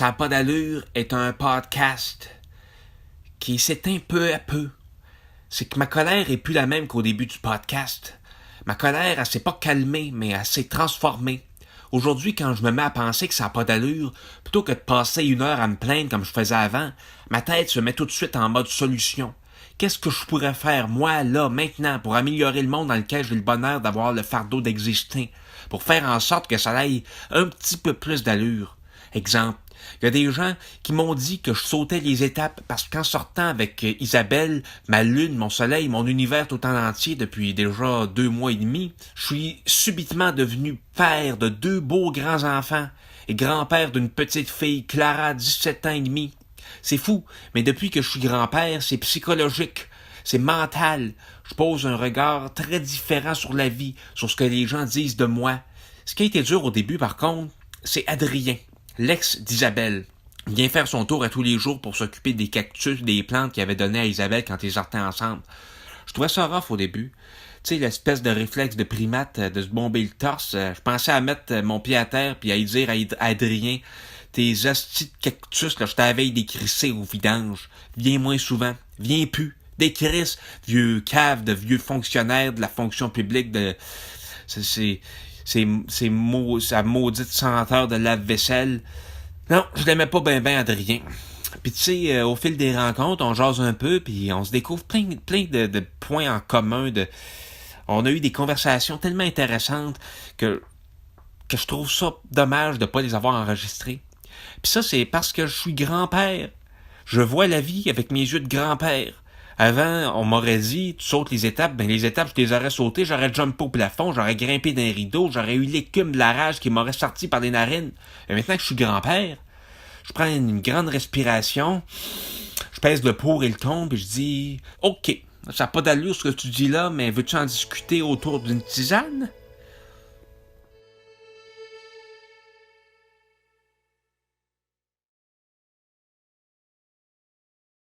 Ça n'a pas d'allure est un podcast qui s'éteint peu à peu. C'est que ma colère est plus la même qu'au début du podcast. Ma colère, elle s'est pas calmée, mais elle s'est transformée. Aujourd'hui, quand je me mets à penser que ça n'a pas d'allure, plutôt que de passer 1 heure à me plaindre comme je faisais avant, ma tête se met tout de suite en mode solution. Qu'est-ce que je pourrais faire, moi, là, maintenant, pour améliorer le monde dans lequel j'ai le bonheur d'avoir le fardeau d'exister, pour faire en sorte que ça aille un petit peu plus d'allure? Exemple, il y a des gens qui m'ont dit que je sautais les étapes parce qu'en sortant avec Isabelle, ma lune, mon soleil, mon univers tout en entier depuis déjà 2 mois et demi, je suis subitement devenu père de 2 beaux grands-enfants et grand-père d'une petite fille, Clara, 17 ans et demi. C'est fou, mais depuis que je suis grand-père, c'est psychologique, c'est mental. Je pose un regard très différent sur la vie, sur ce que les gens disent de moi. Ce qui a été dur au début, par contre, c'est Adrien, l'ex d'Isabelle. Il vient faire son tour à tous les jours pour s'occuper des cactus, des plantes qu'il avait données à Isabelle quand ils sortaient ensemble. Je trouvais ça rough au début. Tu sais, l'espèce de réflexe de primate de se bomber le torse. Je pensais à mettre mon pied à terre puis à y dire à Adrien, tes hosties de cactus, là, je t'avais décrissé au vidange. Viens moins souvent. Viens plus. Décrisse, vieux cave de vieux fonctionnaire de la fonction publique de... sa maudite senteur de lave-vaisselle. Non, je l'aimais pas ben Adrien. Puis tu sais, au fil des rencontres, on jase un peu, puis on se découvre plein de points en commun. On a eu des conversations tellement intéressantes que je trouve ça dommage de pas les avoir enregistrées. Puis ça, c'est parce que je suis grand-père. Je vois la vie avec mes yeux de grand-père. Avant, on m'aurait dit, tu sautes les étapes, ben les étapes, je les aurais sautées, j'aurais jumpé au plafond, j'aurais grimpé d'un rideau, j'aurais eu l'écume de la rage qui m'aurait sorti par les narines. Mais maintenant que je suis grand-père, je prends une grande respiration, je pèse le pour et le contre, et je dis, OK, ça n'a pas d'allure ce que tu dis là, mais veux-tu en discuter autour d'une tisane?